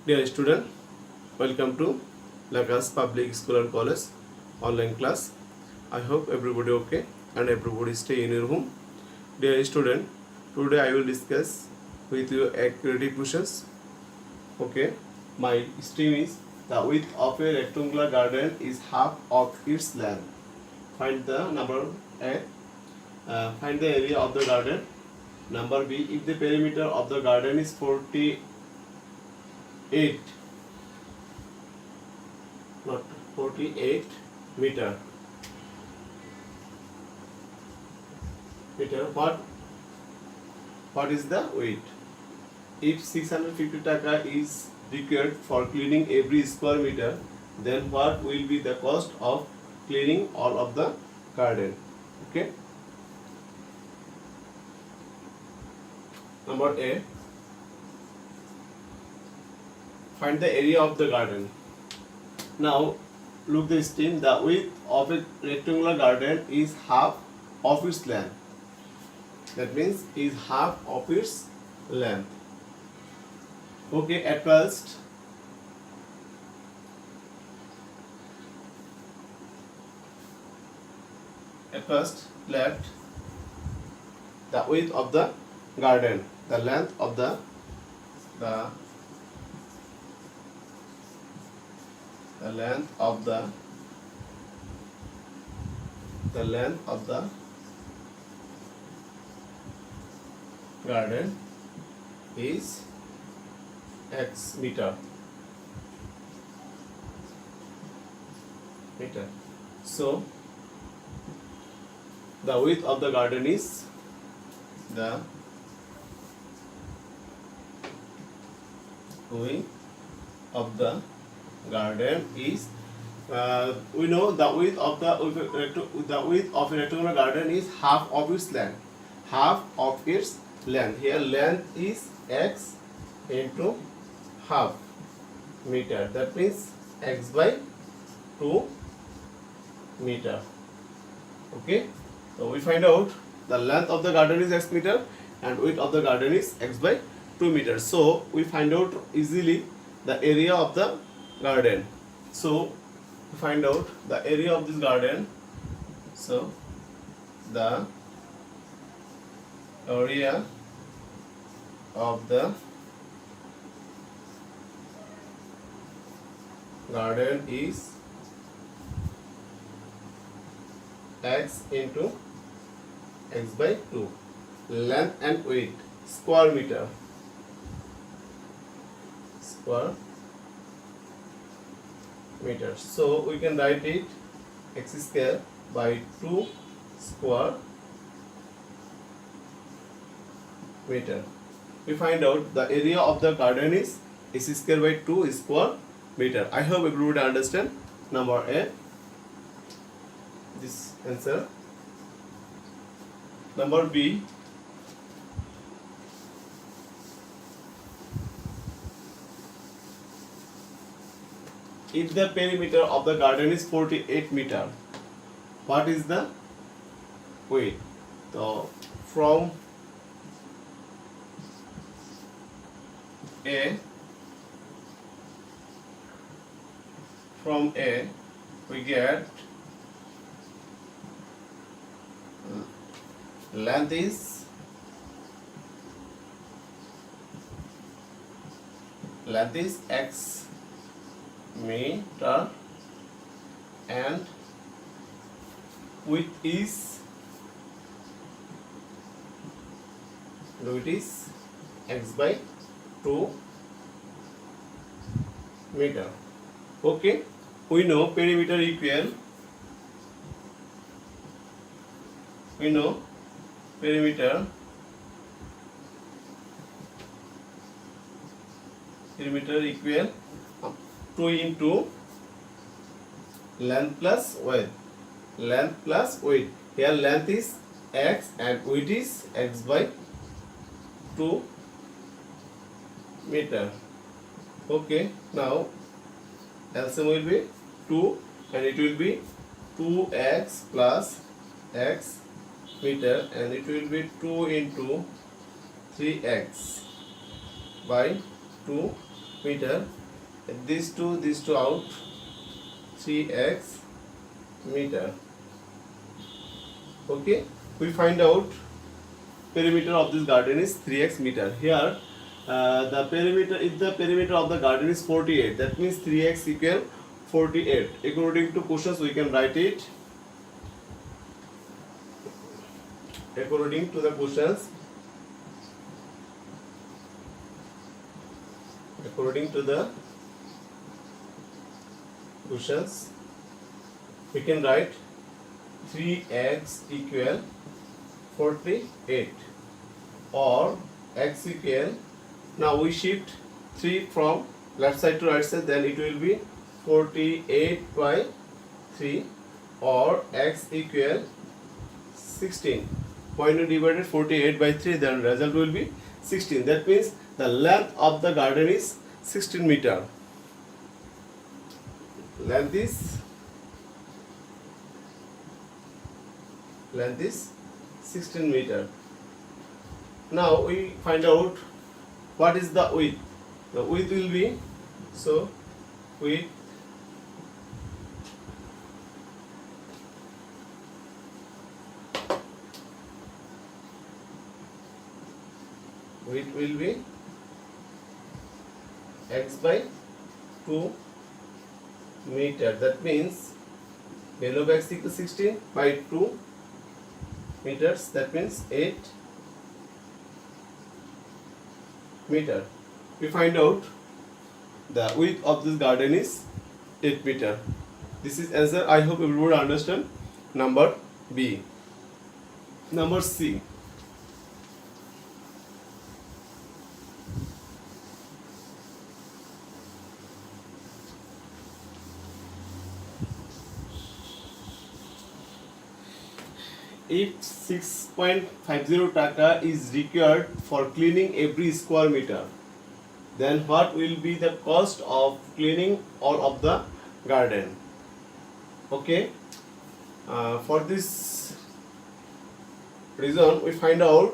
Dear student, welcome to Lagas Public School and College online class. I hope everybody okay and everybody stay in your home. Dear student, today I will discuss with you accuracy questions. Okay, my stream is the width of a rectangular garden is half of its length. Find the number A. Find the area of the garden. Number B. If the perimeter of the garden is 48 not 48 meter. What is the weight? If 650 taka is required for cleaning every square meter, then what will be the cost of cleaning all of the garden? Okay. Number A. Find the area of the garden. Now look this thing. The width of a rectangular garden is half of its length. That means is half of its length. Okay, at first left the width of the garden, the length of the length of the garden is x meter. So the width of the garden is the width of the garden is we know the width of a rectangular garden is half of its length. Here length is x into half meter. That means x by 2 meter. Okay. So we find out the length of the garden is x meter and width of the garden is x by 2 meters. So we find out easily the area of the garden. So to find out the area of this garden, so the area of the garden is x into x by 2. Length and width square meter. So we can write it x square by 2 square meter. We find out the area of the garden is x square by 2 square meter. I hope everybody understand number A. This answer. Number B. If the perimeter of the garden is 48 meter, what is the weight? So from A we get length is x meter and width is x by 2 meter. Okay, we know perimeter equal perimeter equal 2 into length plus width. Here length is x and width is x by 2 meter. Okay, now LCM will be 2 and it will be 2x plus x meter and it will be 2 into 3x by 2 meter. These two out, 3x meter. Okay, we find out perimeter of this garden is 3x meter. Here the perimeter, if the perimeter of the garden is 48, that means 3x equal 48. According to questions we can write it according to the questions. According to the questions we can write 3x equal 48 or x equal, now we shift 3 from left side to right side, then it will be 48 by 3 or x equal 16. When you divided 48 by 3, then result will be 16. That means the length of the garden is 16 meter. Length is 16 meter. Now we find out what is the width. The width will be, so width will be x by 2 meter. That means value of x equals 16 by 2 meters. That means 8 meter. We find out the width of this garden is 8 meter. This is answer. I hope everyone understand. Number B. Number C. If 6.50 taka is required for cleaning every square meter, then what will be the cost of cleaning all of the garden? Okay, for this reason we find out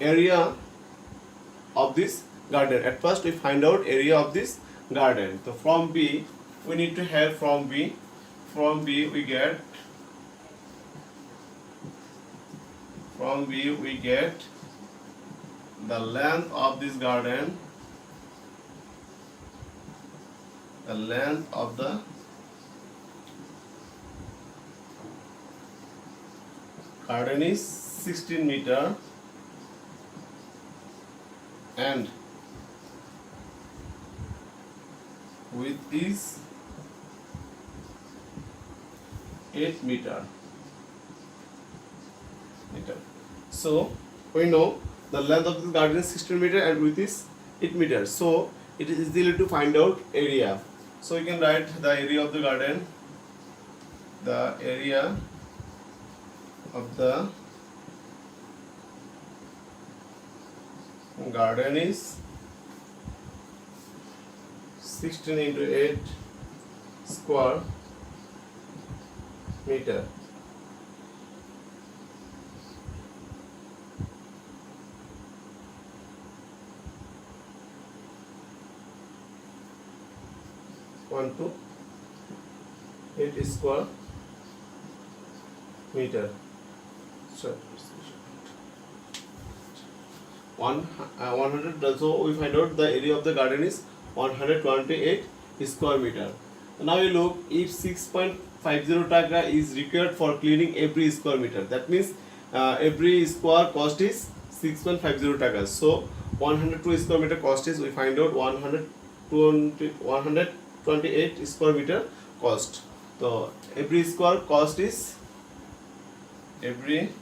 area of this garden. At first we find out area of this garden. So from B we need to have from B. From B we get the length of this garden. The length of the garden is 16 meter and width is 8 meter. So we know the length of this garden is 16 meter and width is 8 meters. So it is easy to find out area. So we can write the area of the garden. The area of the garden is 16 into 8 square meter. To 8 square meter. So 100. So we find out the area of the garden is 128 square meter. Now you look, if 6.50 taka is required for cleaning every square meter, that means every square cost is 6.50 taka. So 102 square meter cost is, we find out 128 square meter cost. So every square cost is, every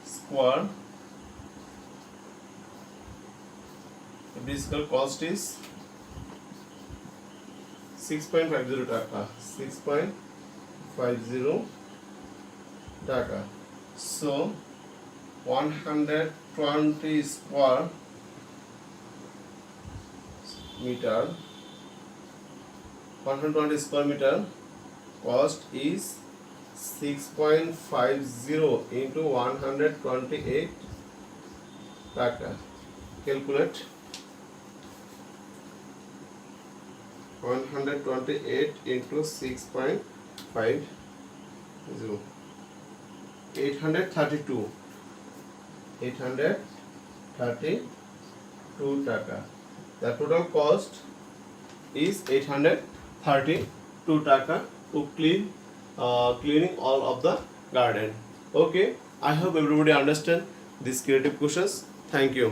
square cost is 6.50 taka. 6.50 taka. So 120 square meter, 120 square meter cost is 6.50 into 128 taka. Calculate. 128 into 6.50, 832 টাকা. The total cost is 832 টাকা to cleaning all of the garden. Okay, I hope everybody understand these creative questions. Thank you.